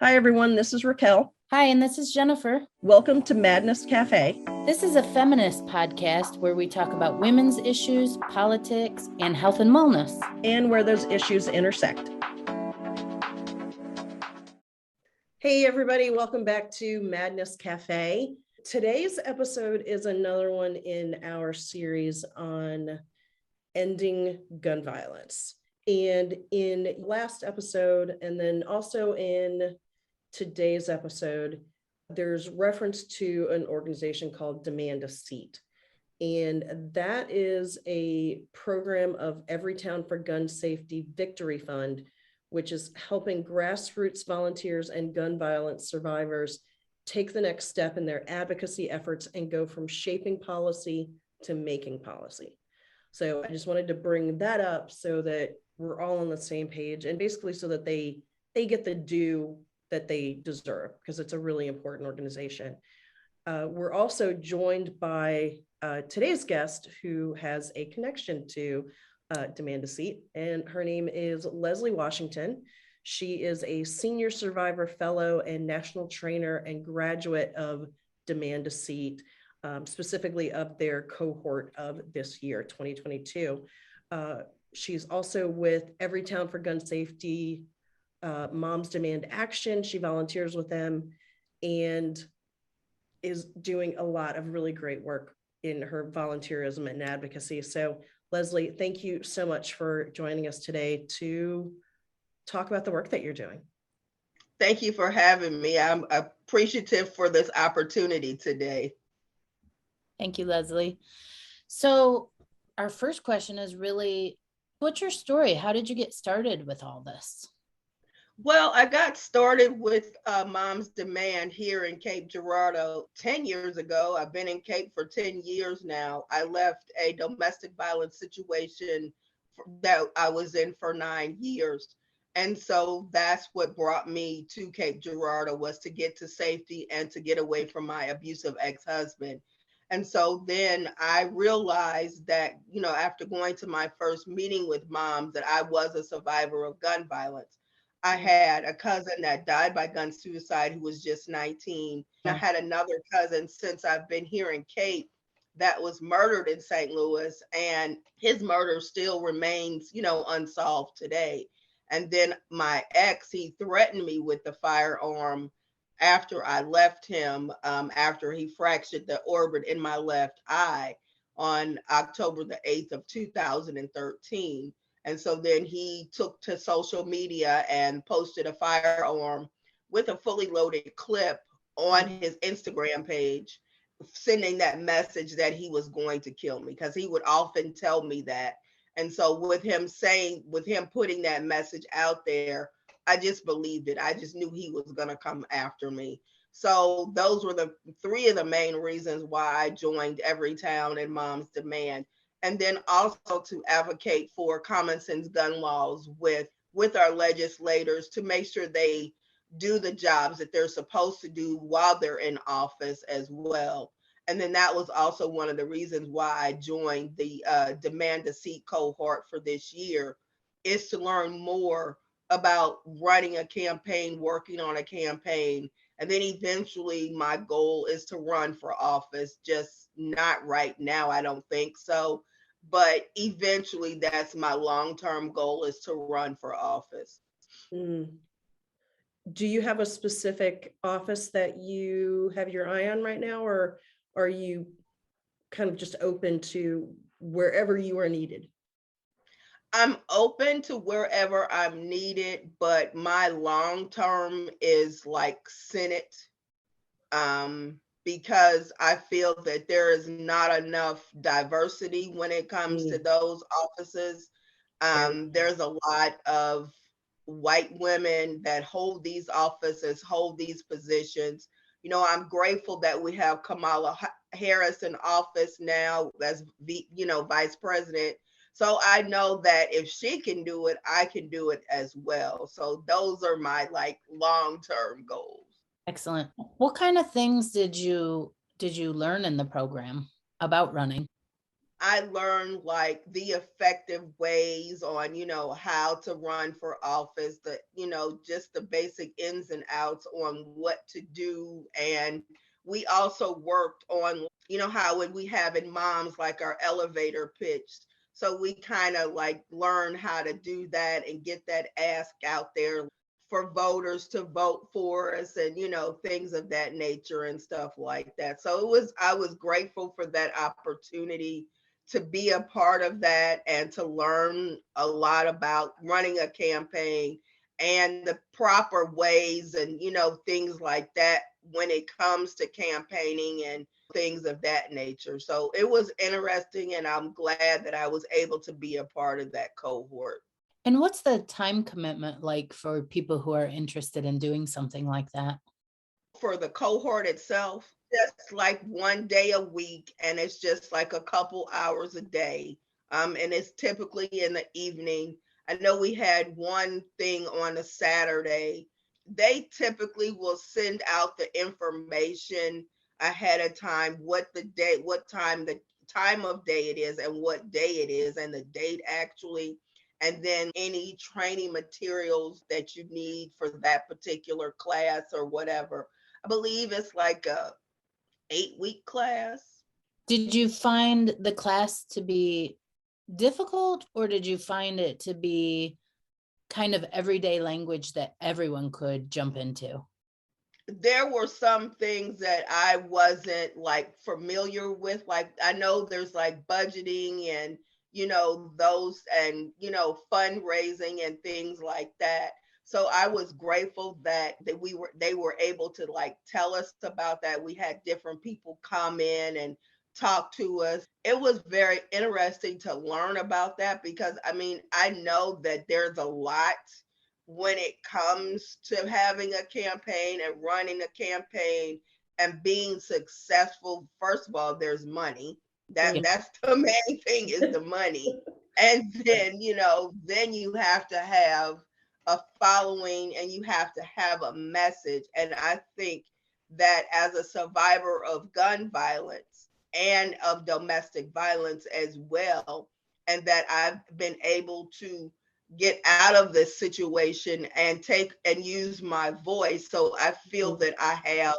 Hi, everyone. This is Raquel. Hi, and this is Jennifer. Welcome to Madness Cafe. This is a feminist podcast where we talk about women's issues, politics, and health and wellness. And where those issues intersect. Hey, everybody. Welcome back to Madness Cafe. Today's episode is another one in our series on ending gun violence. And in last episode, and then also in today's episode, there's reference to an organization called Demand a Seat. And that is a program of Everytown for Gun Safety Victory Fund, which is helping grassroots volunteers and gun violence survivors take the next step in their advocacy efforts and go from shaping policy to making policy. So I just wanted to bring that up so that we're all on the same page, and basically so that they get the due that they deserve, because it's a really important organization. We're also joined by today's guest, who has a connection to Demand a Seat, and her name is Leslie Washington. She is a senior survivor fellow and national trainer and graduate of Demand a Seat, specifically of their cohort of this year, 2022. She's also with Everytown for Gun Safety, Moms Demand Action. She volunteers with them and is doing a lot of really great work in her volunteerism and advocacy. So Leslie, thank you so much for joining us today to talk about the work that you're doing. Thank you for having me. I'm appreciative for this opportunity today. Thank you, Leslie. So our first question is really, what's your story? How did you get started with all this? Well, I got started with Moms Demand here in Cape Girardeau 10 years ago. I've been in Cape for 10 years now. I left a domestic violence situation that I was in for 9 years. And so that's what brought me to Cape Girardeau, was to get to safety and to get away from my abusive ex-husband. And so then I realized that, after going to my first meeting with moms, that I was a survivor of gun violence. I had a cousin that died by gun suicide who was just 19. I had another cousin since I've been here in Cape that was murdered in St. Louis, and his murder still remains, unsolved today. And then my ex, he threatened me with the firearm after I left him, after he fractured the orbit in my left eye on October the 8th of 2013. And so then he took to social media and posted a firearm with a fully loaded clip on his Instagram page, sending that message that he was going to kill me, because he would often tell me that. And so with him putting that message out there, I just believed it. I just knew he was going to come after me. So those were the three of the main reasons why I joined Everytown and Moms Demand. And then also to advocate for common sense gun laws with our legislators, to make sure they do the jobs that they're supposed to do while they're in office as well. And then that was also one of the reasons why I joined the Demand a Seat cohort for this year, is to learn more about running a campaign, working on a campaign. And then eventually my goal is to run for office, just not right now, I don't think so. But eventually that's my long-term goal, is to run for office. Do you have a specific office that you have your eye on right now, or are you kind of just open to wherever you are needed? I'm open to wherever I'm needed, but my long-term is like Senate, because I feel that there is not enough diversity when it comes to those offices. There's a lot of white women that hold these offices, hold these positions. I'm grateful that we have Kamala Harris in office now as vice president. So I know that if she can do it, I can do it as well. So those are my long-term goals. Excellent. What kind of things did you learn in the program about running? I learned like the effective ways on, how to run for office, just the basic ins and outs on what to do. And we also worked on, how when we have in moms like our elevator pitch. So we kind of like learn how to do that and get that ask out there for voters to vote for us and things of that nature and stuff like that. So I was grateful for that opportunity to be a part of that and to learn a lot about running a campaign and the proper ways and things like that when it comes to campaigning and things of that nature. So it was interesting, and I'm glad that I was able to be a part of that cohort. And what's the time commitment like for people who are interested in doing something like that? For the cohort itself, just like one day a week, and it's just like a couple hours a day. And it's typically in the evening. I know we had one thing on a Saturday. They typically will send out the information ahead of time, the time of day it is, and what day it is, and the date actually, and then any training materials that you need for that particular class or whatever. I believe it's like a 8-week class. Did you find the class to be difficult, or did you find it to be kind of everyday language that everyone could jump into? There were some things that I wasn't like familiar with. Like I know there's like budgeting and those and fundraising and things like that. So I was grateful that they were able to like tell us about that. We had different people come in and talk to us. It was very interesting to learn about that because I mean, I know that there's a lot when it comes to having a campaign and running a campaign and being successful. First of all, there's money. That's the main thing, is the money. And then, then you have to have a following and you have to have a message. And I think that as a survivor of gun violence and of domestic violence as well, and that I've been able to get out of this situation and take and use my voice. So I feel that I have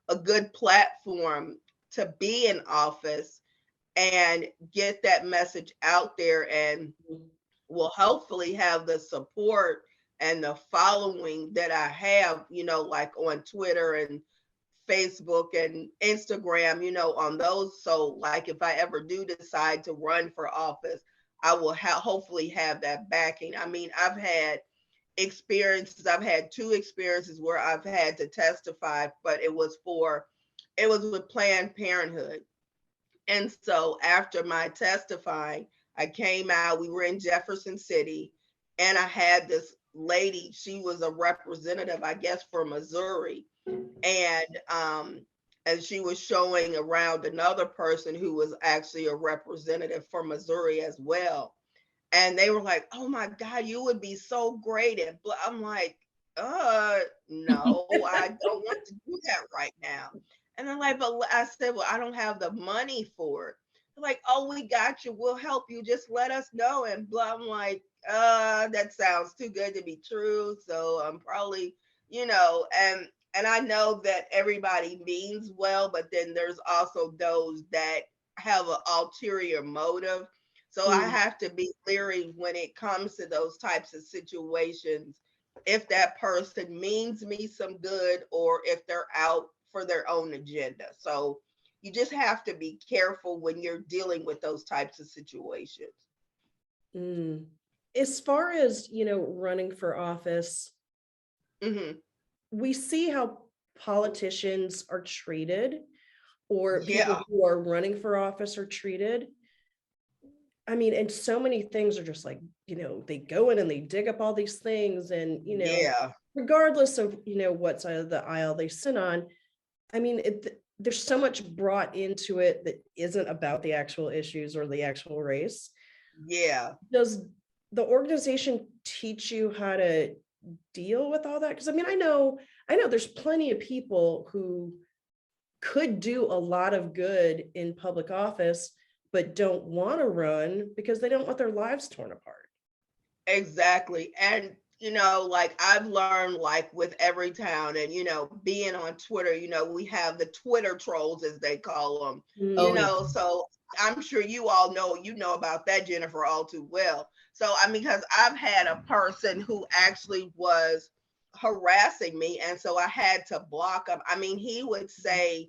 a good platform to be in office and get that message out there, and will hopefully have the support and the following that I have, like on Twitter and Facebook and Instagram, on those. So like if I ever do decide to run for office, I will hopefully have that backing. I mean, I've had two experiences where I've had to testify, but it was with Planned Parenthood. And so after my testifying, I came out, we were in Jefferson City, and I had this lady, she was a representative, I guess, for Missouri. And she was showing around another person who was actually a representative for Missouri as well. And they were like, "Oh my God, you would be so great at blah." I'm like, no, I don't want to do that right now. And they're like, but I said, well, I don't have the money for it. They're like, "Oh, we got you. We'll help you. Just let us know." And blah. I'm like, that sounds too good to be true. So I'm probably, and I know that everybody means well, but then there's also those that have an ulterior motive. So I have to be leery when it comes to those types of situations, if that person means me some good or if they're out for their own agenda. So you just have to be careful when you're dealing with those types of situations. As far as, running for office, we see how politicians are treated, or people who are running for office are treated. I mean, and so many things are just like, they go in and they dig up all these things, and, regardless of, what side of the aisle they sit on, I mean, there's so much brought into it that isn't about the actual issues or the actual race. Yeah. Does the organization teach you how to deal with all that? Because I mean, I know there's plenty of people who could do a lot of good in public office, but don't want to run because they don't want their lives torn apart. Exactly. And, like I've learned, like with Everytown and, being on Twitter, we have the Twitter trolls, as they call them, Oh, yeah. so I'm sure you all know, about that, Jennifer, all too well. So, I mean, because I've had a person who actually was harassing me. And so I had to block him. I mean, he would say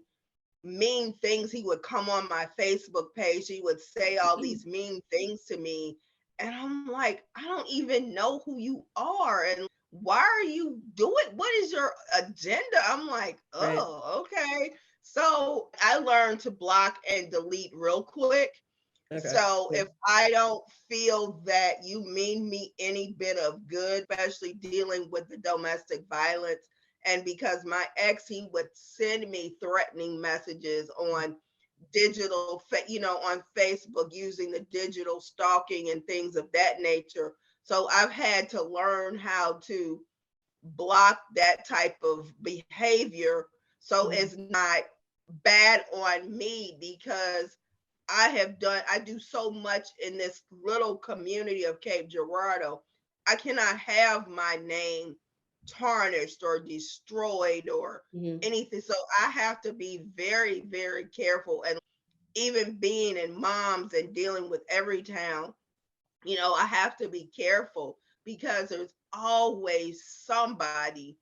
mean things. He would come on my Facebook page. He would say all these mean things to me. And I'm like, I don't even know who you are. And why are you doing? What is your agenda? I'm like, oh, right. Okay. So I learned to block and delete real quick. Okay. So if I don't feel that you mean me any bit of good, especially dealing with the domestic violence, and because my ex, he would send me threatening messages on digital, on Facebook, using the digital stalking and things of that nature. So I've had to learn how to block that type of behavior so it's not bad on me, because I do so much in this little community of Cape Girardeau. I cannot have my name tarnished or destroyed or anything. So I have to be very, very careful. And even being in moms and dealing with Everytown, I have to be careful because there's always somebody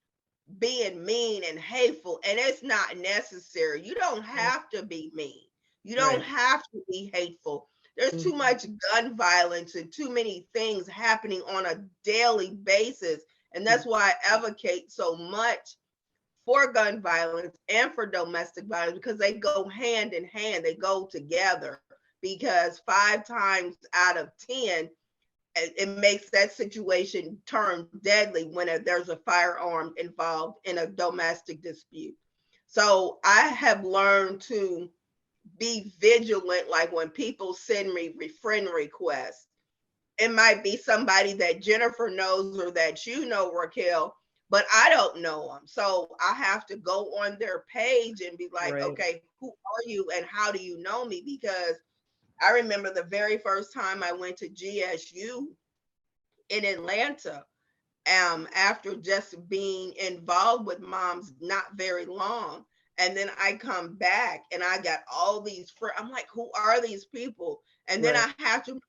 being mean and hateful, and it's not necessary. You don't have to be mean. You don't have to be hateful. There's too much gun violence and too many things happening on a daily basis. And that's why I advocate so much for gun violence and for domestic violence, because they go hand in hand, they go together. Because 5 times out of 10, it makes that situation turn deadly when there's a firearm involved in a domestic dispute. So I have learned to be vigilant. Like when people send me friend requests, it might be somebody that Jennifer knows or that Raquel, but I don't know them. So I have to go on their page and be like, okay, who are you and how do you know me? Because I remember the very first time I went to GSU in Atlanta, after just being involved with moms not very long. And then I come back and I got all these friends. I'm like, who are these people? And then I have to,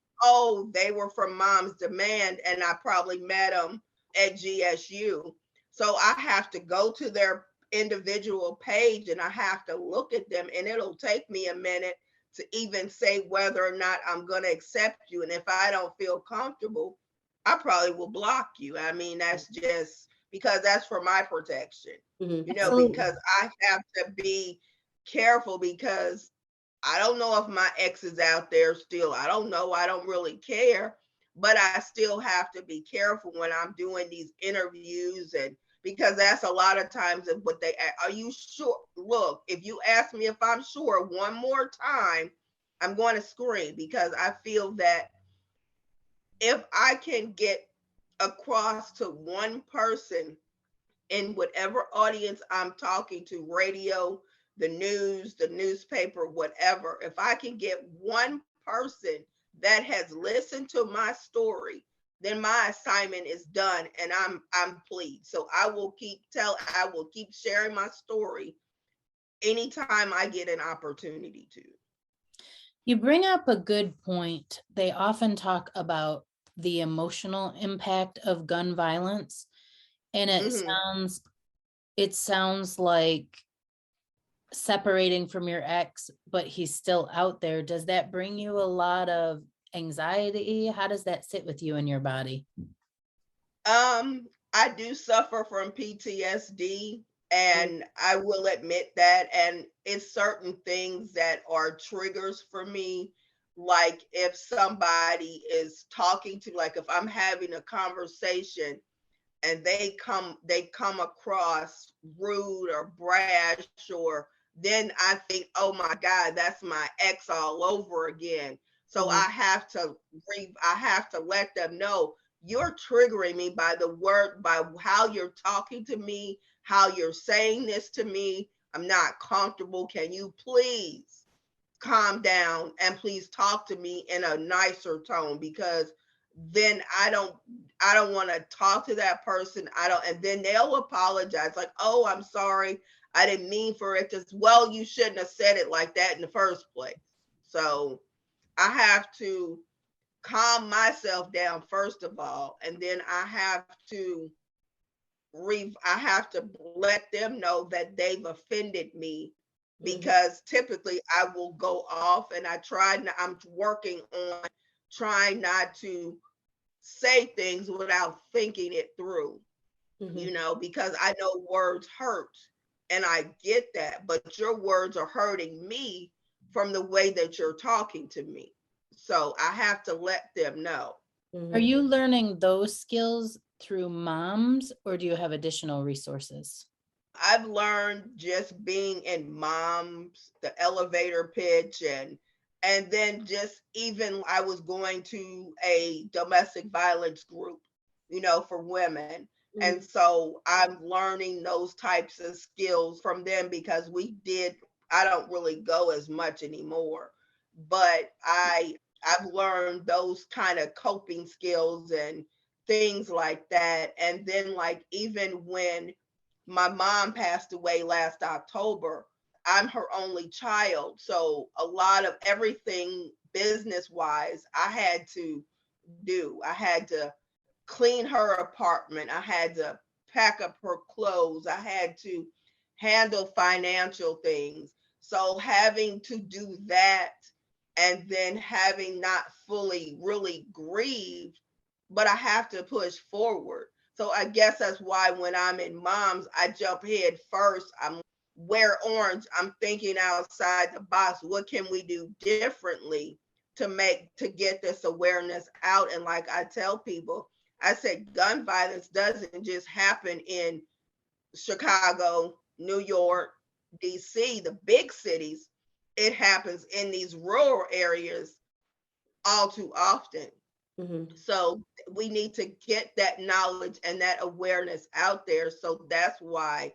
they were from Moms Demand, and I probably met them at GSU. So I have to go to their individual page and I have to look at them, and it'll take me a minute to even say whether or not I'm going to accept you. And if I don't feel comfortable, I probably will block you. I mean, that's just because that's for my protection, because I have to be careful, because I don't know if my ex is out there still. I don't know. I don't really care, but I still have to be careful when I'm doing these interviews. And because that's a lot of times of what they, are you sure? Look, if you ask me if I'm sure one more time, I'm going to scream, because I feel that if I can get across to one person in whatever audience I'm talking to, radio, the news, the newspaper, whatever, if I can get one person that has listened to my story, then my assignment is done and I'm pleased. So I will keep sharing my story anytime I get an opportunity to. You bring up a good point. They often talk about the emotional impact of gun violence, and it sounds like separating from your ex, but he's still out there. Does that bring you a lot of anxiety? How does that sit with you in your body? I do suffer from PTSD. And I will admit that. And it's certain things that are triggers for me. Like if somebody is talking to, like if I'm having a conversation and they come across rude or brash, or then I think, oh my God, that's my ex all over again. So I have to let them know, you're triggering me by the word, by how you're talking to me, how you're saying this to me. I'm not comfortable. Can you please calm down and please talk to me in a nicer tone, because then I don't want to talk to that person. And then they'll apologize like, oh, I'm sorry, I didn't mean for it to, well, you shouldn't have said it like that in the first place. So I have to calm myself down first of all, and then I have to let them know that they've offended me, because typically I will go off, and I'm working on trying not to say things without thinking it through, because I know words hurt, and I get that, but your words are hurting me from the way that you're talking to me. So I have to let them know. Are you learning those skills through moms, or do you have additional resources? I've learned just being in moms, the elevator pitch, and then just even I was going to a domestic violence group, for women. And so I'm learning those types of skills from them, because I don't really go as much anymore, but I've learned those kind of coping skills and things like that. And then like even when my mom passed away last October, I'm her only child. So a lot of everything business wise, I had to do. I had to clean her apartment. I had to pack up her clothes. I had to handle financial things. So having to do that, and then having not fully really grieved, but I have to push forward. So I guess that's why when I'm in moms, I jump head first. I'm wear orange. I'm thinking outside the box. What can we do differently to get this awareness out? And like I tell people, I said gun violence doesn't just happen in Chicago, New York, DC, the big cities. It happens in these rural areas all too often. So we need to get that knowledge and that awareness out there. So that's why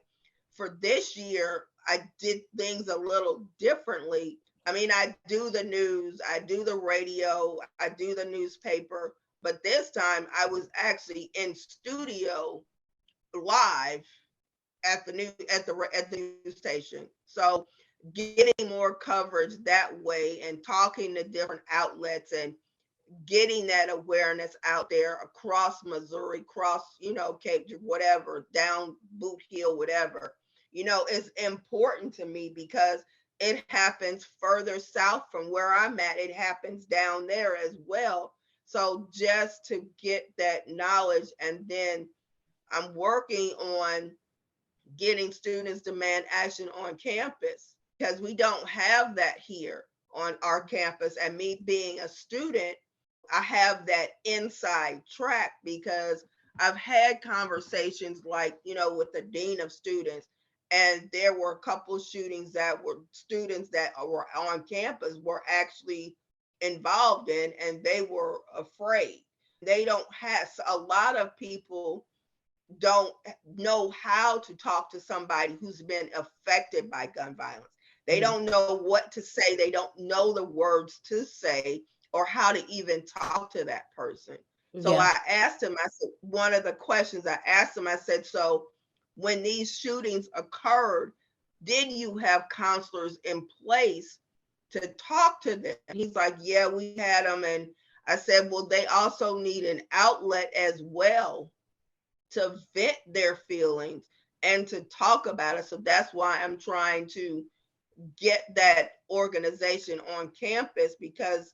for this year, I did things a little differently. I mean, I do the news, I do the radio, I do the newspaper, but this time I was actually in studio live at the news station. So getting more coverage that way and talking to different outlets and getting that awareness out there across Missouri, across, Cape, whatever, down Boot Hill, whatever, is important to me, because it happens further south from where I'm at. It happens down there as well. So just to get that knowledge, and then I'm working on getting students demand action on campus, because we don't have that here on our campus. And me being a student, I have that inside track, because I've had conversations like, with the dean of students, and there were a couple of shootings that were students that were on campus were actually involved in, and they were afraid. They don't have, a lot of people don't know how to talk to somebody who's been affected by gun violence. They don't know what to say. They don't know the words to say or how to even talk to that person. So I asked him, I said, one of the questions I asked him, I said, so when these shootings occurred, did you have counselors in place to talk to them? He's like, yeah, we had them. And I said, well, they also need an outlet as well to vent their feelings and to talk about it. So that's why I'm trying to get that organization on campus, because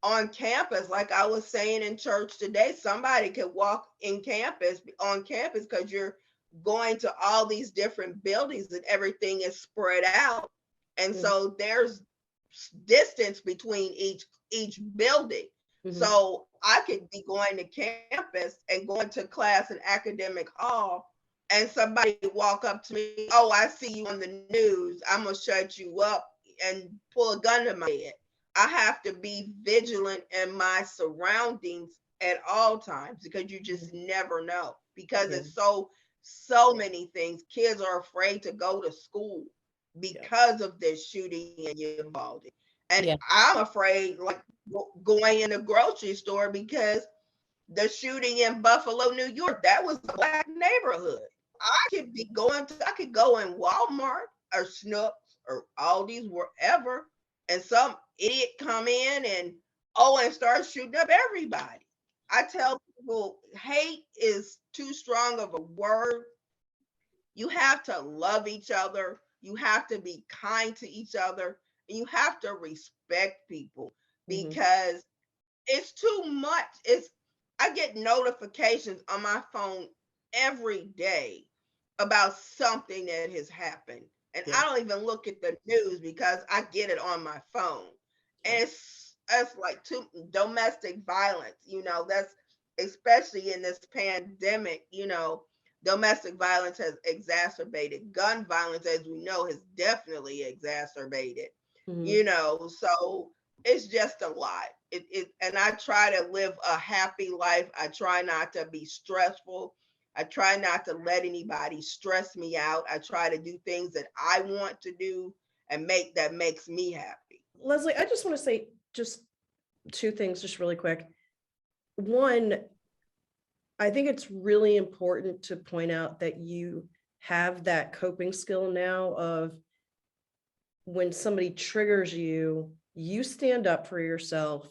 on campus, like I was saying in church today, somebody could walk on campus, because you're going to all these different buildings and everything is spread out. And so there's distance between each building. So I could be going to campus and going to class in academic hall, and somebody walk up to me, oh, I see you on the news, I'm gonna shut you up, and pull a gun to my head. I have to be vigilant in my surroundings at all times, because you just never know, because it's so many things. Kids are afraid to go to school. because of this shooting in Uvalde. And Yeah. I'm afraid, like going in a grocery store, because the shooting in Buffalo, New York, that was a Black neighborhood. I could go in Walmart or Snooks or Aldi's, wherever, and some idiot come in and start shooting up everybody. I tell people, hate is too strong of a word. You have to love each other. You have to be kind to each other. And you have to respect people, because it's too much. I get notifications on my phone every day about something that has happened. And I don't even look at the news because I get it on my phone. And it's like domestic violence, that's especially in this pandemic, domestic violence has exacerbated. Gun violence, as we know, has definitely exacerbated, so it's just a lot. And I try to live a happy life. I try not to be stressful. I try not to let anybody stress me out. I try to do things that I want to do and makes me happy. Leslie, I just want to say just two things, just really quick. One, I think it's really important to point out that you have that coping skill now of when somebody triggers you, you stand up for yourself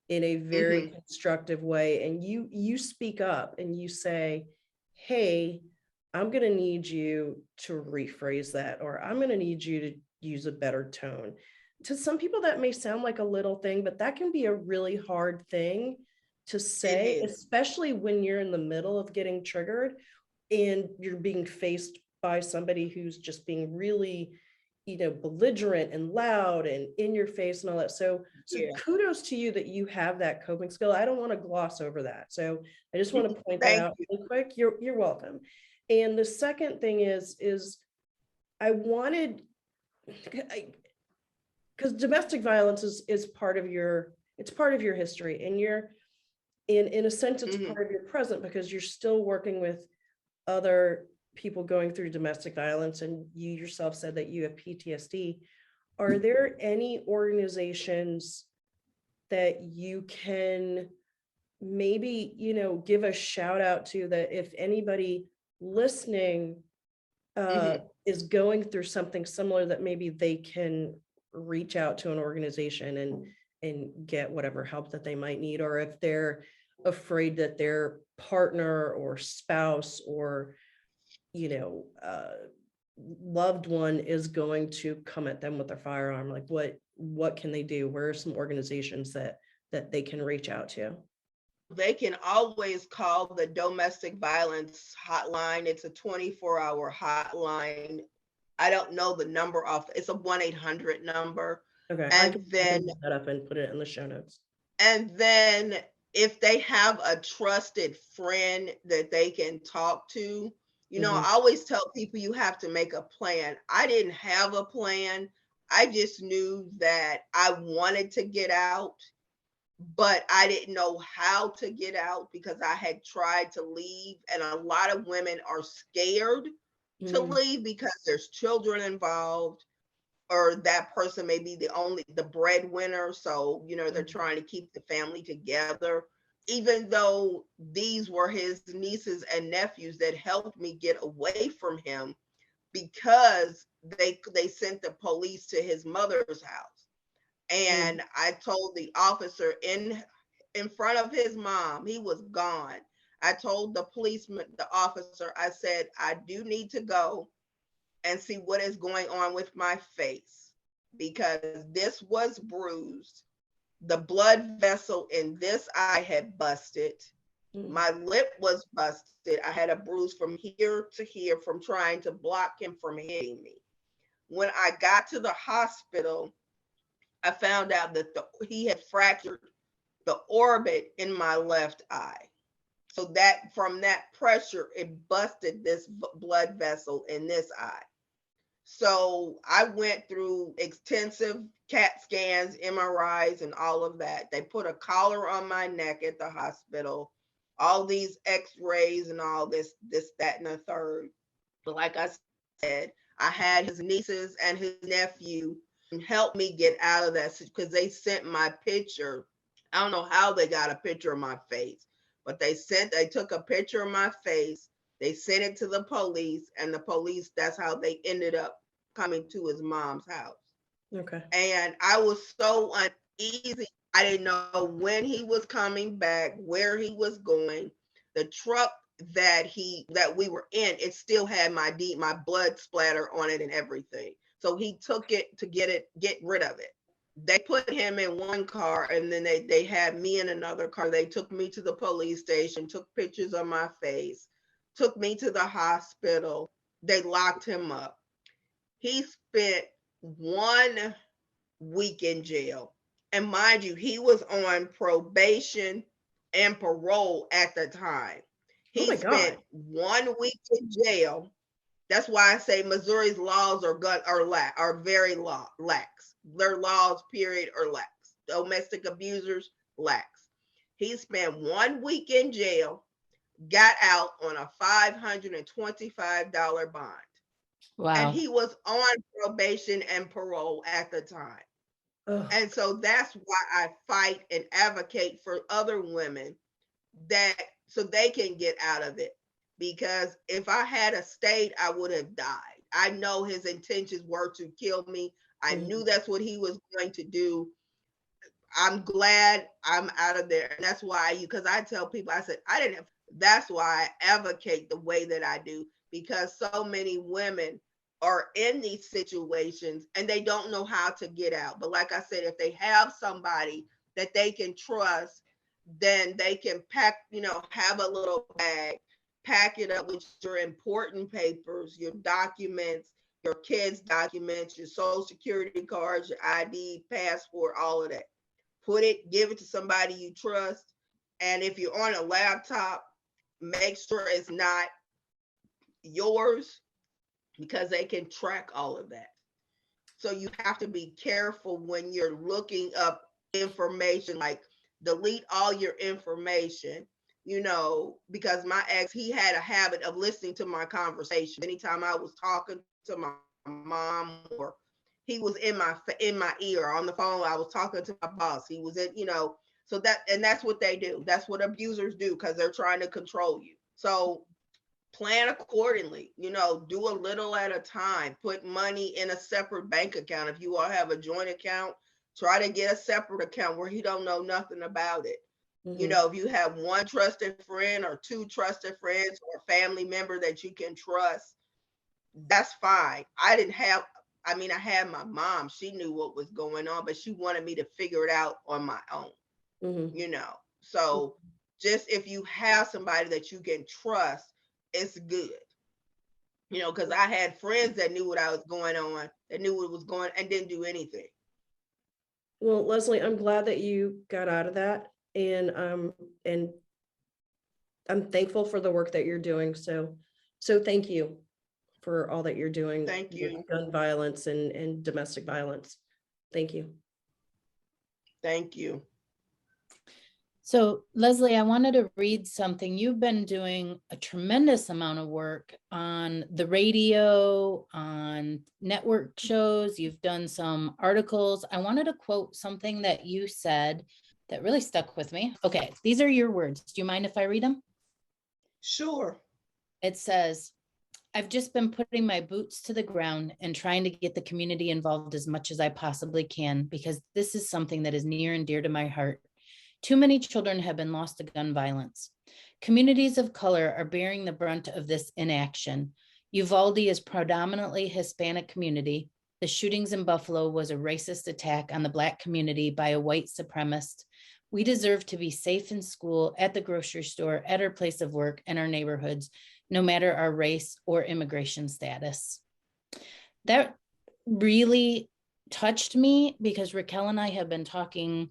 in a very constructive way, and you speak up and you say, hey, I'm going to need you to rephrase that, or I'm going to need you to use a better tone. To some people that may sound like a little thing, but that can be a really hard thing to say, especially when you're in the middle of getting triggered and you're being faced by somebody who's just being really, belligerent and loud and in your face and all that. So kudos to you that you have that coping skill. I don't want to gloss over that. So I just want to point that out really quick. You're welcome. And the second thing is I wanted, because domestic violence is part of your history, and you're in a sense it's part of your present, because you're still working with other people going through domestic violence, and you yourself said that you have PTSD. Are there any organizations that you can maybe, give a shout out to, that if anybody listening is going through something similar, that maybe they can reach out to an organization and get whatever help that they might need, or if they're afraid that their partner or spouse or loved one is going to come at them with their firearm, like what can they do? Where are some organizations that they can reach out to? They can always call the domestic violence hotline. It's a 24-hour hotline. I don't know the number off. It's a 1-800 number. Okay. And I can look that up and put it in the show notes. And then if they have a trusted friend that they can talk to, I always tell people you have to make a plan. I didn't have a plan. I just knew that I wanted to get out, but I didn't know how to get out because I had tried to leave. And a lot of women are scared to leave because there's children involved, or that person may be the breadwinner. So, they're trying to keep the family together. Even though these were his nieces and nephews that helped me get away from him, because they sent the police to his mother's house. And I told the officer in front of his mom, he was gone. I told the officer, I said, I do need to go and see what is going on with my face, because this was bruised. The blood vessel in this eye had busted. My lip was busted. I had a bruise from here to here from trying to block him from hitting me. When I got to the hospital, I found out that he had fractured the orbit in my left eye. So that from that pressure, it busted this blood vessel in this eye. So I went through extensive CAT scans, MRIs, and all of that. They put a collar on my neck at the hospital, all these x-rays and all this, that, and the third. But like I said, I had his nieces and his nephew help me get out of that because they sent my picture. I don't know how they got a picture of my face, but they took a picture of my face. They sent it to the police, and the police, that's how they ended up coming to his mom's house. Okay. And I was so uneasy. I didn't know when he was coming back, where he was going. The truck that we were in, it still had my blood splatter on it and everything. So he took it to get rid of it. They put him in one car, and then they had me in another car. They took me to the police station, took pictures of my face, took me to the hospital. They locked him up. He spent 1 week in jail. And mind you, he was on probation and parole at the time. He spent 1 week in jail. That's why I say Missouri's laws are very lax. Their laws, period, are lax. Domestic abusers, lax. He spent 1 week in jail, got out on a $525 bond. Wow. And he was on probation and parole at the time. And so that's why I fight and advocate for other women so they can get out of it. Because if I had stayed, I would have died. I know his intentions were to kill me. I knew that's what he was going to do. I'm glad I'm out of there. And that's why because I tell people, I said, that's why I advocate the way that I do, because so many women are in these situations and they don't know how to get out. But like I said, if they have somebody that they can trust, then they can have a little bag, pack it up with your important papers, your documents, your kids' documents, your social security cards, your ID, passport, all of that. Give it to somebody you trust. And if you're on a laptop, make sure it's not yours, because they can track all of that. So you have to be careful when you're looking up information, like delete all your information, because my ex, he had a habit of listening to my conversation. Anytime I was talking to my mom, or he was in my ear on the phone, I was talking to my boss. He was so that's what they do. That's what abusers do, because they're trying to control you. So plan accordingly, do a little at a time, put money in a separate bank account. If you all have a joint account, try to get a separate account where he don't know nothing about it. If you have one trusted friend or two trusted friends or a family member that you can trust, that's fine. I had my mom. She knew what was going on, but she wanted me to figure it out on my own, So just if you have somebody that you can trust, it's good, because I had friends that knew what I was going on, that knew what was going and didn't do anything. Well, Leslie, I'm glad that you got out of that, and I'm thankful for the work that you're doing. So thank you for all that you're doing. Thank you. With gun violence and domestic violence. Thank you. Thank you. So, Leslie, I wanted to read something. You've been doing a tremendous amount of work on the radio, on network shows. You've done some articles. I wanted to quote something that you said that really stuck with me. Okay, these are your words. Do you mind if I read them? Sure. It says, I've just been putting my boots to the ground and trying to get the community involved as much as I possibly can, because this is something that is near and dear to my heart. Too many children have been lost to gun violence. Communities of color are bearing the brunt of this inaction. Uvalde is predominantly Hispanic community. The shootings in Buffalo was a racist attack on the Black community by a white supremacist. We deserve to be safe in school, at the grocery store, at our place of work, and our neighborhoods, no matter our race or immigration status. That really touched me, because Raquel and I have been talking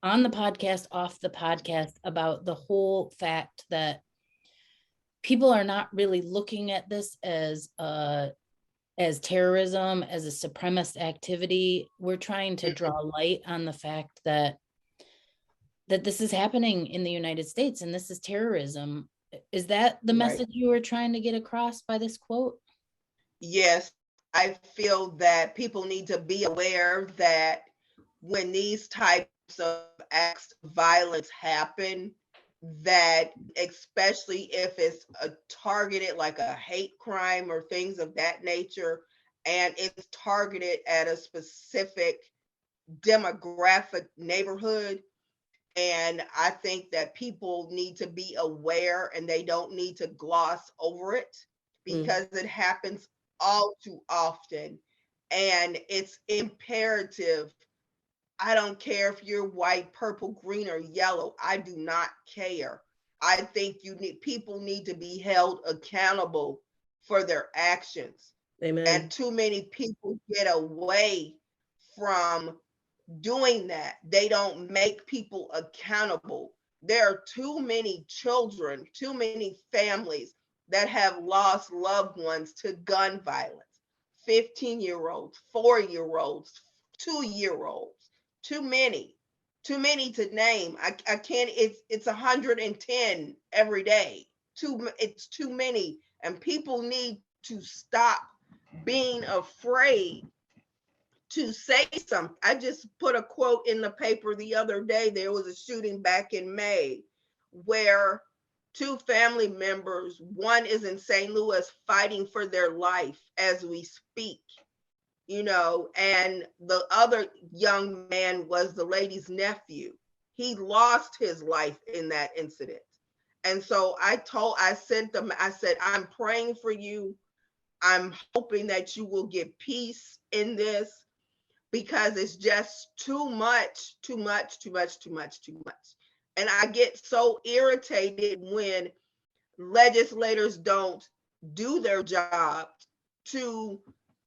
on the podcast, off the podcast, about the whole fact that people are not really looking at this as terrorism, as a supremacist activity. We're trying to draw light on the fact that this is happening in the United States, and this is terrorism. Is that the message you were trying to get across by this quote? Yes, I feel that people need to be aware that when these types of acts of violence happen, that especially if it's a targeted like a hate crime or things of that nature, and it's targeted at a specific demographic neighborhood, and I think that people need to be aware and they don't need to gloss over it because it happens all too often. And it's imperative. I don't care if you're white, purple, green, or yellow. I do not care. I think people need to be held accountable for their actions. Amen. And too many people get away from doing that. They don't make people accountable. There are too many children, too many families that have lost loved ones to gun violence. 15-year-olds, 4-year-olds, 2-year-olds, too many to name. I can't, it's 110 every day. It's too many. And people need to stop being afraid to say something. I just put a quote in the paper the other day. There was a shooting back in May where two family members, one is in St. Louis fighting for their life as we speak, and the other young man was the lady's nephew. He lost his life in that incident. And so I sent them, I said, I'm praying for you. I'm hoping that you will get peace in this, because it's just too much. And I get so irritated when legislators don't do their job to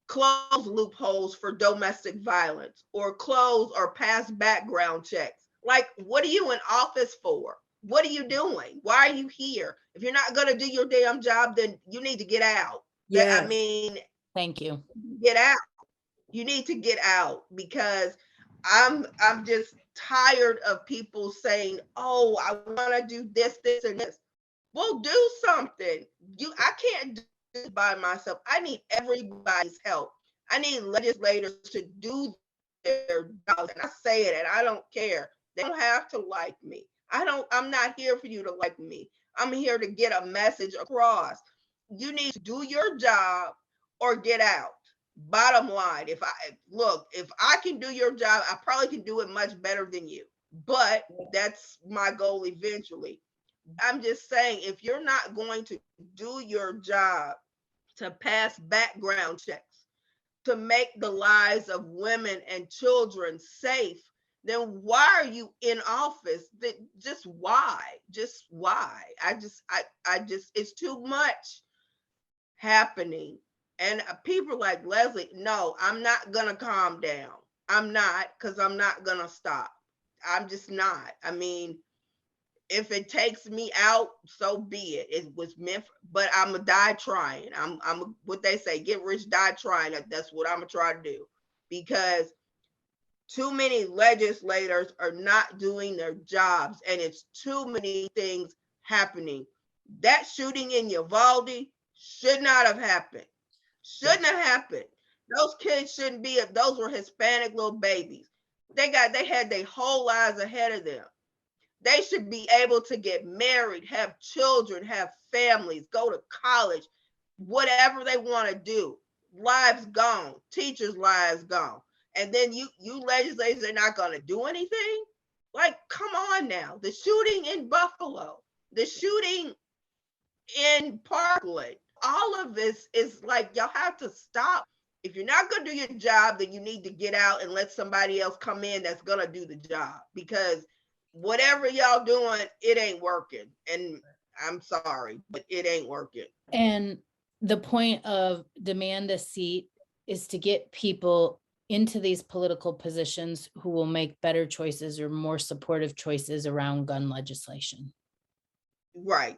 close loopholes for domestic violence or close or pass background checks. Like, what are you in office for? What are you doing? Why are you here? If you're not going to do your damn job, then you need to get out. Yeah. I mean, thank you. Get out. You need to get out, because I'm just tired of people saying, "Oh, I want to do this, and this." Well, do something. I can't do this by myself. I need everybody's help. I need legislators to do their jobs. And I say it, and I don't care. They don't have to like me. I'm not here for you to like me. I'm here to get a message across. You need to do your job or get out. Bottom line, if I can do your job, I probably can do it much better than you. But that's my goal eventually. I'm just saying, if you're not going to do your job to pass background checks, to make the lives of women and children safe, then why are you in office? Just why? Just why? I just, it's too much happening. And people like Leslie, no, I'm not going to calm down. I'm not, because I'm not going to stop. I'm just not. I mean, if it takes me out, so be it. It was meant for, but I'm going to die trying. I'm what they say, get rich, die trying. That's what I'm going to try to do, because too many legislators are not doing their jobs, and it's too many things happening. That shooting in Uvalde should not have happened. Shouldn't have happened. Those kids shouldn't be. Those were Hispanic little babies. They had their whole lives ahead of them. They should be able to get married, have children, have families, go to college, whatever they want to do. Lives gone, teachers' lives gone. And then you legislators are not going to do anything? Like, come on now. The shooting in Buffalo, the shooting in Parkland, all of this is like, y'all have to stop. If you're not going to do your job, then you need to get out and let somebody else come in that's going to do the job, because whatever y'all doing, it ain't working. And I'm sorry, but it ain't working. And the point of demand a seat is to get people into these political positions who will make better choices or more supportive choices around gun legislation. Right.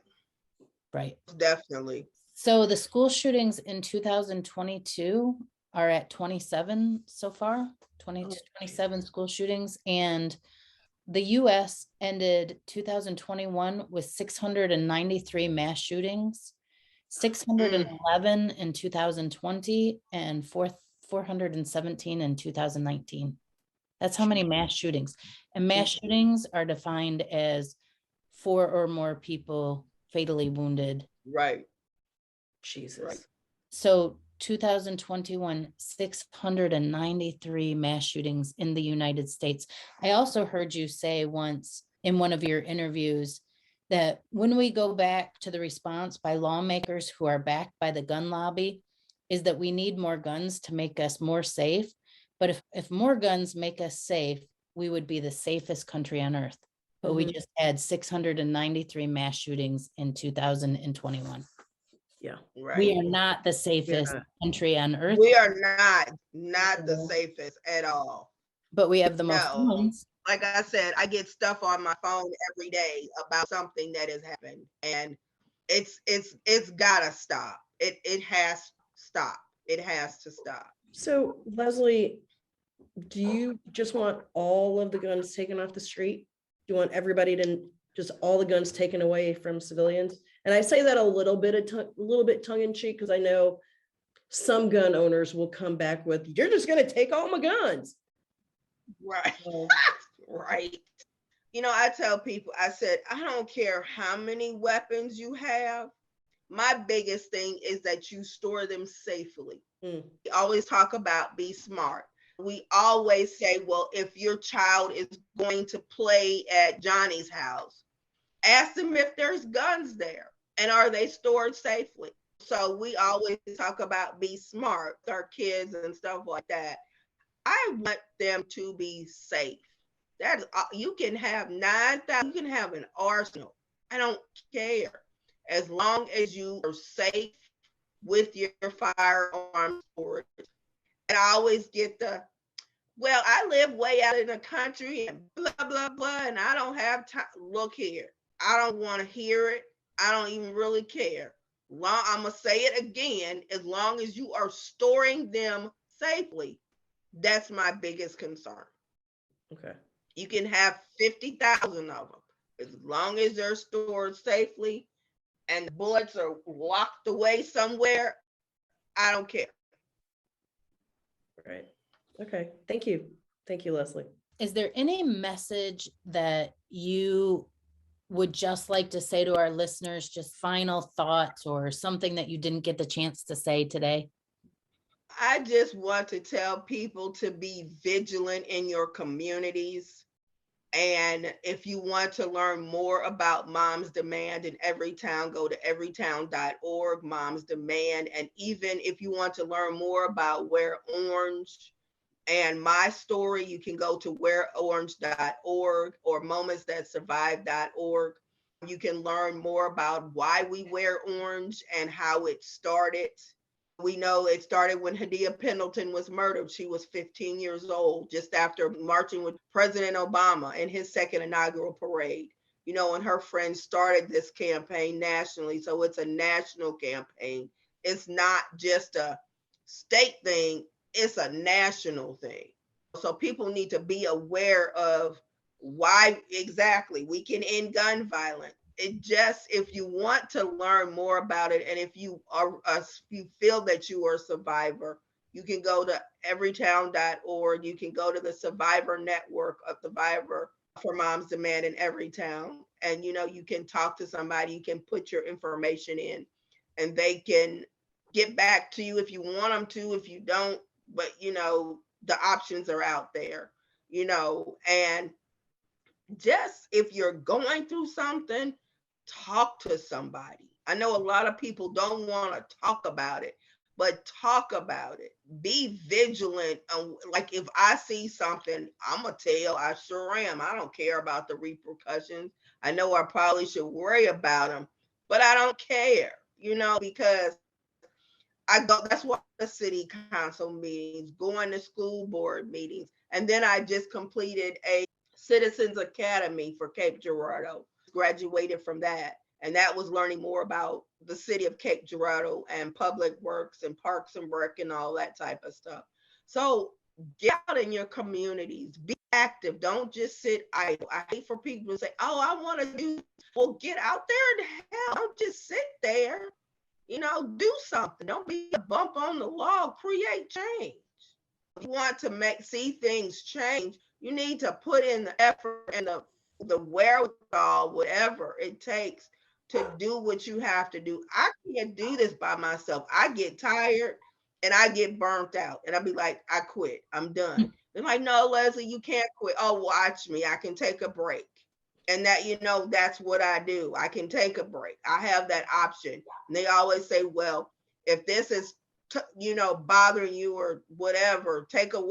Definitely. So the school shootings in 2022 are at 27 so far, 27 school shootings. And the US ended 2021 with 693 mass shootings. 611 in 2020 and 417 in 2019. That's how many mass shootings. And mass shootings are defined as 4 or more people fatally wounded. Right. Jesus. Right. So 2021, 693 mass shootings in the United States. I also heard you say once in one of your interviews that when we go back to the response by lawmakers who are backed by the gun lobby, is that we need more guns to make us more safe. But if more guns make us safe, we would be the safest country on earth. But we just had 693 mass shootings in 2021. Yeah. Right. We are not the safest country on earth. We are not the safest at all. But we have the most guns. Like I said, I get stuff on my phone every day about something that has happened, and it's gotta stop. It has to stop. It has to stop. So Leslie, do you just want all of the guns taken off the street? Do you want everybody to just all the guns taken away from civilians? And I say that a little bit tongue in cheek, because I know some gun owners will come back with, "You're just going to take all my guns." Right. Right. You know, I tell people, I said, I don't care how many weapons you have. My biggest thing is that you store them safely. We always talk about be smart. We always say, well, if your child is going to play at Johnny's house, ask them if there's guns there and are they stored safely. So we always talk about be smart with our kids and stuff like that. I want them to be safe. That you can have 9,000, you can have an arsenal. I don't care, as long as you are safe with your firearm storage. And I always get well, I live way out in the country and blah, blah, blah, and I don't have time. Look here, I don't want to hear it. I don't even really care. I'm going to say it again, as long as you are storing them safely, that's my biggest concern. Okay. You can have 50,000 of them, as long as they're stored safely and the bullets are locked away somewhere. I don't care. Right. Okay. Thank you. Thank you, Leslie. Is there any message that you would just like to say to our listeners, just final thoughts or something that you didn't get the chance to say today? I just want to tell people to be vigilant in your communities. And if you want to learn more about Moms Demand in Everytown, go to everytown.org, Moms Demand. And even if you want to learn more about Wear Orange and my story, you can go to wearorange.org or momentsthatsurvive.org. You can learn more about why we wear orange and how it started. We know it started when Hadia Pendleton was murdered. She was 15 years old, just after marching with President Obama in his second inaugural parade. You know, and her friends started this campaign nationally. So it's a national campaign. It's not just a state thing, it's a national thing. So people need to be aware of why exactly we can end gun violence. It just, if you want to learn more about it, and if you feel that you are a survivor, you can go to everytown.org. You can go to the Survivor Network of Survivor for Moms Demand in Everytown. And, you know, you can talk to somebody, you can put your information in, and they can get back to you if you want them to, if you don't, but, you know, the options are out there, you know. And just if you're going through something, talk to somebody. I know a lot of people don't want to talk about it, but talk about it. Be vigilant. Like if I see something, I'm going to tell. I sure am. I don't care about the repercussions. I know I probably should worry about them, but I don't care, you know, because I go, that's why the city council meetings, going to school board meetings. And then I just completed a Citizens Academy for Cape Girardeau, graduated from that. And that was learning more about the city of Cape Girardeau and public works and parks and rec and all that type of stuff. So get out in your communities, be active. Don't just sit idle. I hate for people to say, oh, I want to do, well, get out there and help. Don't just sit there. do something. Don't be a bump on the log. Create change. If you want to see things change, you need to put in the effort and the wherewithal, whatever it takes to do what you have to do. I can't do this by myself. I get tired and I get burnt out, and I'll be like, I quit. I'm done. They're like, no, Leslie, you can't quit. Oh, watch me. I can take a break. And that's what I do. I can take a break. I have that option. And they always say, well, if this is bothering you or whatever, take a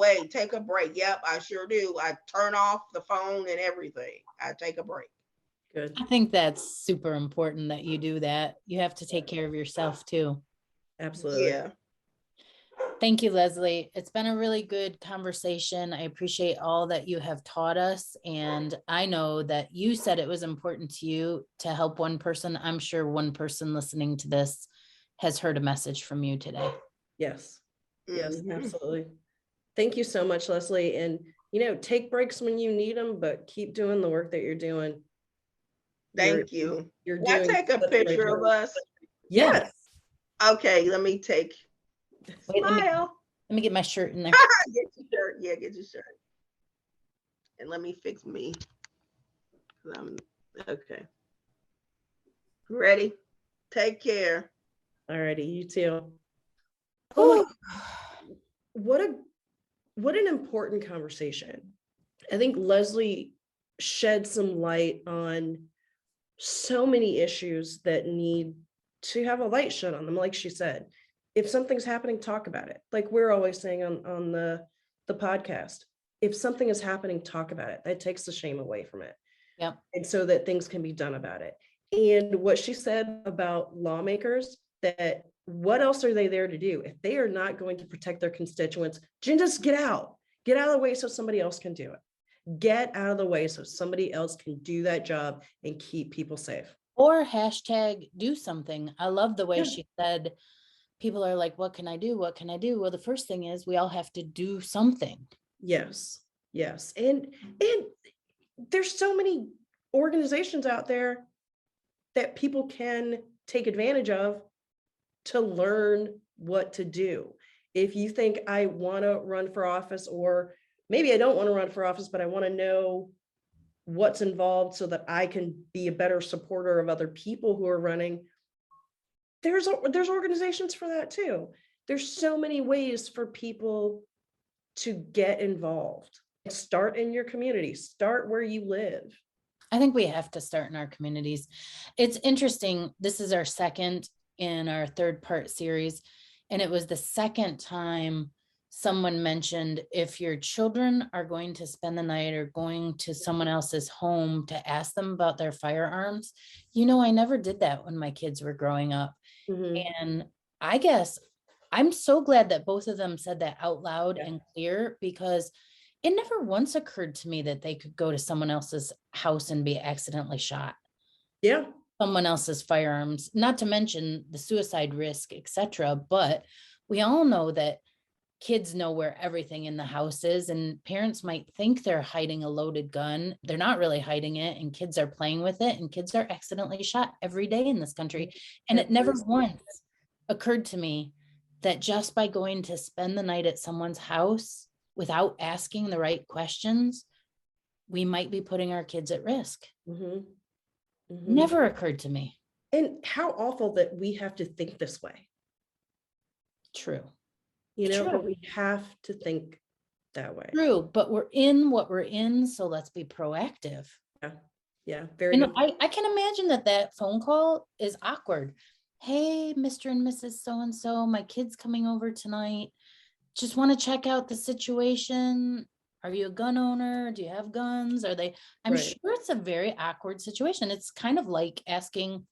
break. Yep, I sure do. I turn off the phone and everything. I take a break. Good. I think that's super important that you do that. You have to take care of yourself too. Absolutely. Yeah. Thank you, Leslie. It's been a really good conversation. I appreciate all that you have taught us. And I know that you said it was important to you to help one person. I'm sure one person listening to this has heard a message from you today. Yes. Yes, absolutely. Thank you so much, Leslie. And, take breaks when you need them, but keep doing the work that you're doing. Thank you. You're Can I take a picture of us? Yes. Okay, let me take. Wait, Smile. Let me get my shirt in there. Get your shirt. Yeah, get your shirt. And let me fix me. Okay. Ready? Take care. Alrighty, you too. Oh, what an important conversation. I think Leslie shed some light on so many issues that need to have a light shed on them. Like she said, if something's happening, talk about it. Like we're always saying on the podcast, if something is happening, talk about it. That takes the shame away from it. Yep. And so that things can be done about it. And what she said about lawmakers, that what else are they there to do? If they are not going to protect their constituents, just get out of the way so somebody else can do it. Get out of the way so somebody else can do that job and keep people safe. Or hashtag do something. I love the way she said, people are like, what can I do? What can I do? Well, the first thing is we all have to do something. Yes. And there's so many organizations out there that people can take advantage of to learn what to do. If you think I want to run for office, or maybe I don't want to run for office, but I want to know what's involved so that I can be a better supporter of other people who are running, there's organizations for that too. There's so many ways for people to get involved. Start in your community, start where you live. I think we have to start in our communities. It's interesting. This is our second in our 3rd-part series. And it was the second time someone mentioned, if your children are going to spend the night or going to someone else's home, to ask them about their firearms. I never did that when my kids were growing up. And I guess I'm so glad that both of them said that out loud and clear, because it never once occurred to me that they could go to someone else's house and be accidentally shot. Yeah. Someone else's firearms, not to mention the suicide risk, etc. But we all know that kids know where everything in the house is, and parents might think they're hiding a loaded gun. They're not really hiding it, and kids are playing with it, and kids are accidentally shot every day in this country. And it never once occurred to me that just by going to spend the night at someone's house without asking the right questions, we might be putting our kids at risk. Never occurred to me. And how awful that we have to think this way. True. But we have to think that way. True, but we're in what we're in, so let's be proactive. Yeah, very good. I can imagine that phone call is awkward. Hey, Mr. and Mrs. So-and-so, my kid's coming over tonight. Just want to check out the situation. Are you a gun owner? Do you have guns? I'm sure it's a very awkward situation. It's kind of like asking,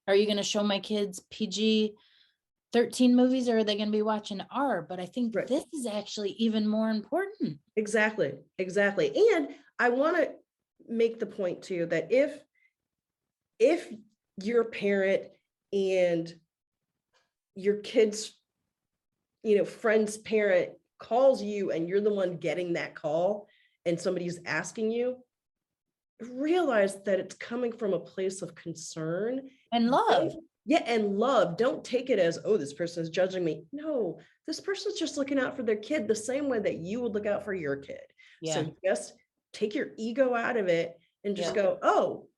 are you going to show my kids PG-13 movies, or are they going to be watching R? But I think this is actually even more important. Exactly. And I want to make the point too, that if you're a parent and your kid's friend's parent calls you and you're the one getting that call and somebody's asking you, realize that it's coming from a place of concern and love. Yeah, and love. Don't take it as, oh, this person is judging me. No, this person's just looking out for their kid the same way that you would look out for your kid. Yeah. So just take your ego out of it and just go, oh,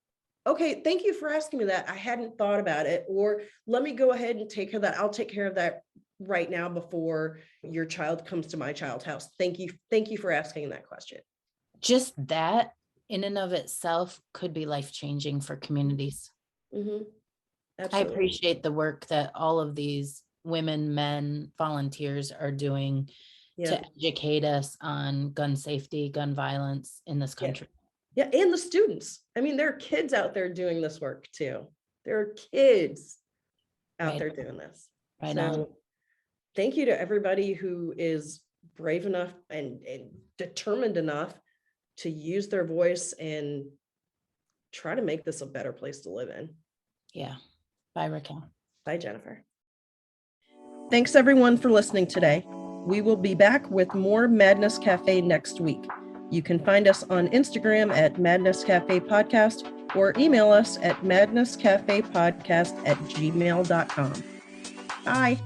okay, thank you for asking me that. I hadn't thought about it. Or let me go ahead and take care of that. I'll take care of that right now before your child comes to my child's house. Thank you. Thank you for asking that question. Just that in and of itself could be life-changing for communities. Mm-hmm. I appreciate the work that all of these women, men, volunteers are doing to educate us on gun safety, gun violence in this country. Yeah, and the students. I mean, there are kids out there doing this work too. There are kids out there doing this. Right. So thank you to everybody who is brave enough and determined enough to use their voice and try to make this a better place to live in. Yeah. Bye, Raquel. Bye, Jennifer. Thanks everyone for listening today. We will be back with more Madness Cafe next week. You can find us on Instagram at Madness Cafe Podcast or email us at madnesscafepodcast@gmail.com. Bye.